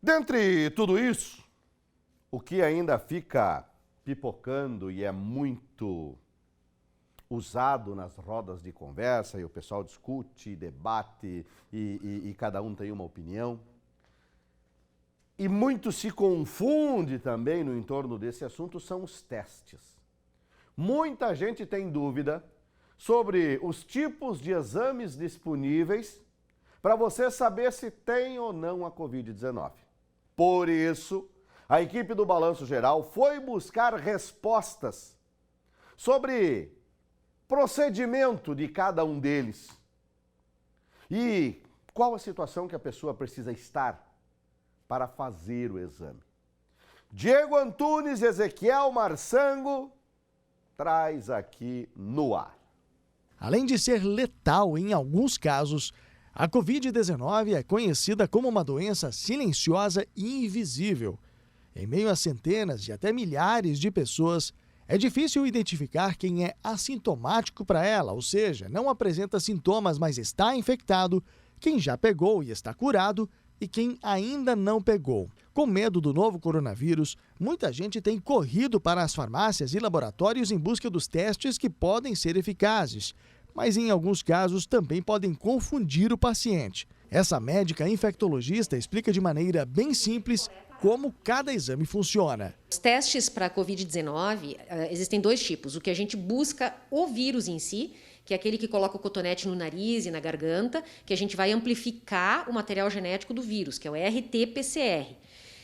Dentre tudo isso, o que ainda fica pipocando e é muito usado nas rodas de conversa, e o pessoal discute, debate e cada um tem uma opinião. E muito se confunde também no entorno desse assunto são os testes. Muita gente tem dúvida sobre os tipos de exames disponíveis para você saber se tem ou não a Covid-19. Por isso, a equipe do Balanço Geral foi buscar respostas sobre procedimento de cada um deles e qual a situação que a pessoa precisa estar para fazer o exame. Diego Antunes e Ezequiel Marçango traz aqui no ar. Além de ser letal em alguns casos, a Covid-19 é conhecida como uma doença silenciosa e invisível. Em meio a centenas e até milhares de pessoas, é difícil identificar quem é assintomático para ela, ou seja, não apresenta sintomas, mas está infectado, quem já pegou e está curado e quem ainda não pegou. Com medo do novo coronavírus, muita gente tem corrido para as farmácias e laboratórios em busca dos testes que podem ser eficazes, mas em alguns casos também podem confundir o paciente. Essa médica infectologista explica de maneira bem simples como cada exame funciona. Os testes para a Covid-19, existem dois tipos. O que a gente busca o vírus em si, que é aquele que coloca o cotonete no nariz e na garganta, que a gente vai amplificar o material genético do vírus, que é o RT-PCR.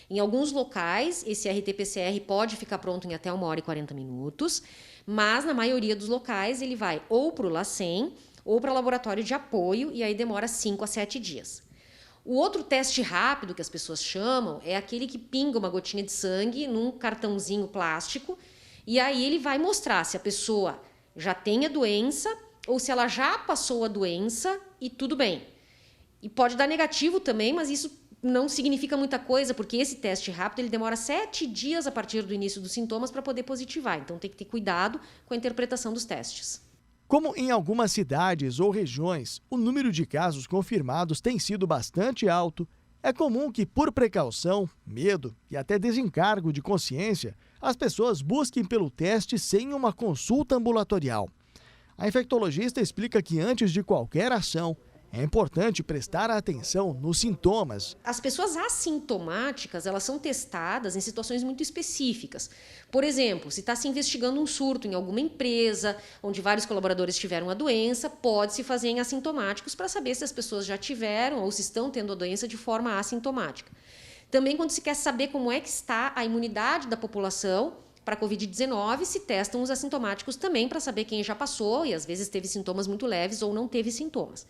Em alguns locais, esse RT-PCR pode ficar pronto em até 1h40 minutos, mas na maioria dos locais ele vai ou para o LACEN ou para laboratório de apoio e aí demora 5 a 7 dias. O outro teste rápido que as pessoas chamam é aquele que pinga uma gotinha de sangue num cartãozinho plástico e aí ele vai mostrar se a pessoa já tem a doença ou se ela já passou a doença e tudo bem. E pode dar negativo também, mas isso não significa muita coisa, porque esse teste rápido ele demora 7 dias a partir do início dos sintomas para poder positivar. Então tem que ter cuidado com a interpretação dos testes. Como em algumas cidades ou regiões o número de casos confirmados tem sido bastante alto, é comum que, por precaução, medo e até desencargo de consciência, as pessoas busquem pelo teste sem uma consulta ambulatorial. A infectologista explica que antes de qualquer ação, é importante prestar atenção nos sintomas. As pessoas assintomáticas, elas são testadas em situações muito específicas. Por exemplo, se está se investigando um surto em alguma empresa, onde vários colaboradores tiveram a doença, pode-se fazer em assintomáticos para saber se as pessoas já tiveram ou se estão tendo a doença de forma assintomática. Também quando se quer saber como é que está a imunidade da população para a Covid-19, se testam os assintomáticos também para saber quem já passou e às vezes teve sintomas muito leves ou não teve sintomas.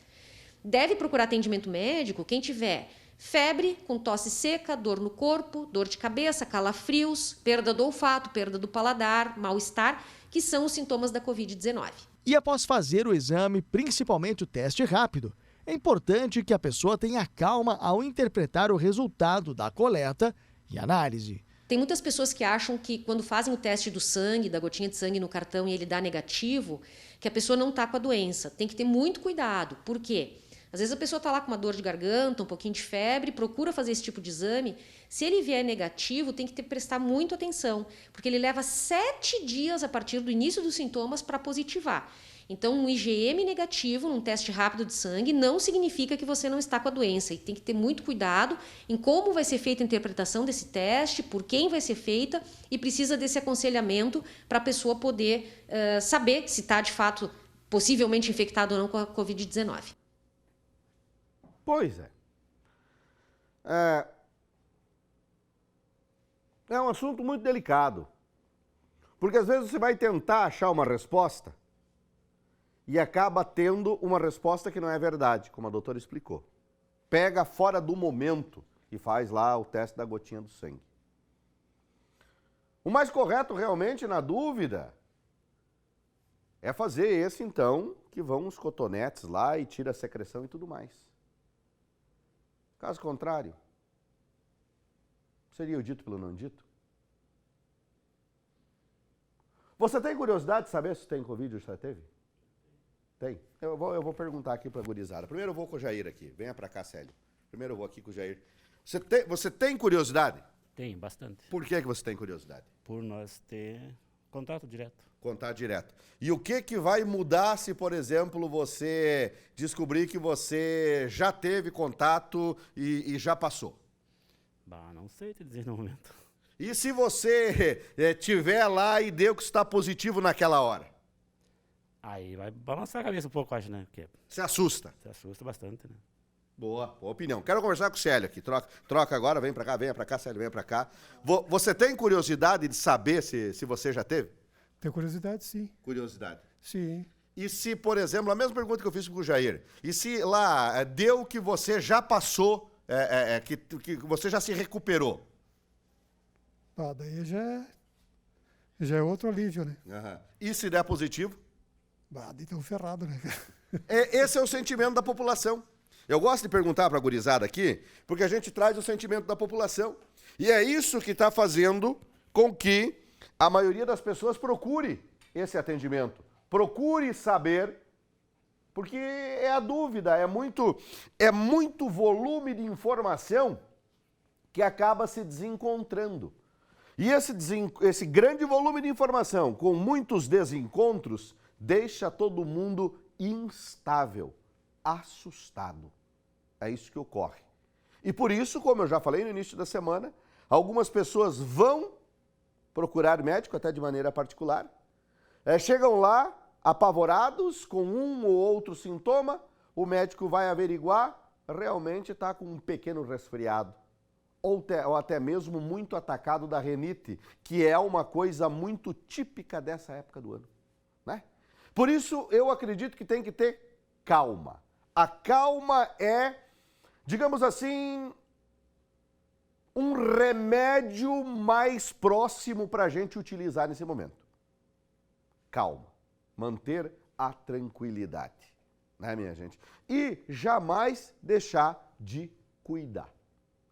Deve procurar atendimento médico quem tiver febre, com tosse seca, dor no corpo, dor de cabeça, calafrios, perda do olfato, perda do paladar, mal-estar, que são os sintomas da Covid-19. E após fazer o exame, principalmente o teste rápido, é importante que a pessoa tenha calma ao interpretar o resultado da coleta e análise. Tem muitas pessoas que acham que quando fazem o teste do sangue, da gotinha de sangue no cartão e ele dá negativo, que a pessoa não está com a doença. Tem que ter muito cuidado. Por quê? Às vezes a pessoa está lá com uma dor de garganta, um pouquinho de febre, procura fazer esse tipo de exame. Se ele vier negativo, tem que prestar muito atenção, porque ele leva 7 dias a partir do início dos sintomas para positivar. Então, um IgM negativo, num teste rápido de sangue, não significa que você não está com a doença. E tem que ter muito cuidado em como vai ser feita a interpretação desse teste, por quem vai ser feita, e precisa desse aconselhamento para a pessoa poder saber se está, de fato, possivelmente infectado ou não com a Covid-19. Pois é. É um assunto muito delicado. Porque às vezes você vai tentar achar uma resposta e acaba tendo uma resposta que não é verdade, como a doutora explicou. Pega fora do momento e faz lá o teste da gotinha do sangue. O mais correto realmente, na dúvida, é fazer esse então, que vão os cotonetes lá e tira a secreção e tudo mais. Caso contrário, seria o dito pelo não dito? Você tem curiosidade de saber se tem Covid ou já teve? Tem? Eu vou perguntar aqui para a gurizada. Primeiro eu vou com o Jair aqui. Venha para cá, Célio. Primeiro eu vou aqui com o Jair. Você tem curiosidade? Tem, bastante. Por que você tem curiosidade? Por nós ter contato direto. Contato direto. E o que vai mudar se, por exemplo, você descobrir que você já teve contato e já passou? Bah, não sei te dizer no momento. E se você tiver lá e deu que está positivo naquela hora? Aí vai balançar a cabeça um pouco, acho, né? Porque Você assusta? se assusta bastante, né? Boa opinião. Quero conversar com o Célio aqui. Troca agora, vem pra cá, Célio, vem pra cá. Você tem curiosidade de saber se você já teve? Tenho curiosidade, sim. Curiosidade. Sim. E se, por exemplo, a mesma pergunta que eu fiz pro Jair, e se lá deu que você já passou, que você já se recuperou? Ah, daí já é outro alívio, né? Aham. E se der positivo? Ah, daí tão ferrado, né? Esse é o sentimento da população. Eu gosto de perguntar para a gurizada aqui, porque a gente traz o sentimento da população. E é isso que está fazendo com que a maioria das pessoas procure esse atendimento. Procure saber, porque é a dúvida, é muito volume de informação que acaba se desencontrando. E esse grande volume de informação, com muitos desencontros, deixa todo mundo instável, assustado. É isso que ocorre. E por isso, como eu já falei no início da semana, algumas pessoas vão procurar médico, até de maneira particular. Chegam lá, apavorados, com um ou outro sintoma, o médico vai averiguar, realmente está com um pequeno resfriado. Ou até mesmo muito atacado da rinite, que é uma coisa muito típica dessa época do ano, né? Por isso, eu acredito que tem que ter calma. A calma é, digamos assim, um remédio mais próximo para a gente utilizar nesse momento. Calma. Manter a tranquilidade, né, minha gente? E jamais deixar de cuidar.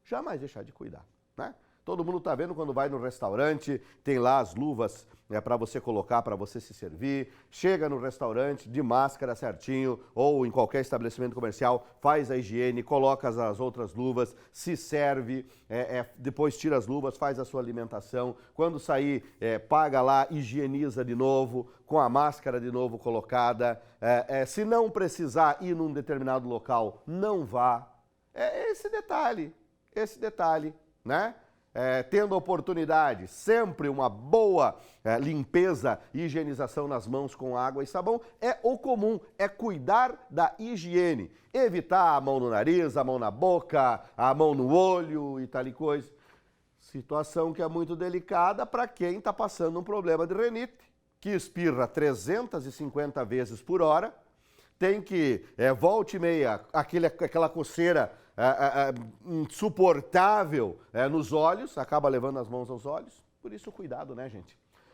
Jamais deixar de cuidar, né? Todo mundo está vendo quando vai no restaurante, tem lá as luvas para você colocar, para você se servir. Chega no restaurante de máscara certinho ou em qualquer estabelecimento comercial, faz a higiene, coloca as outras luvas, se serve, depois tira as luvas, faz a sua alimentação. Quando sair, paga lá, higieniza de novo, com a máscara de novo colocada. Se não precisar ir num determinado local, não vá. Esse detalhe, né? Tendo oportunidade, sempre uma boa limpeza e higienização nas mãos com água e sabão é o comum, é cuidar da higiene. Evitar a mão no nariz, a mão na boca, a mão no olho e tal e coisa. Situação que é muito delicada para quem está passando um problema de rinite, que espirra 350 vezes por hora, tem que, volta e meia, aquela coceira insuportável nos olhos, acaba levando as mãos aos olhos. Por isso, cuidado, né, gente?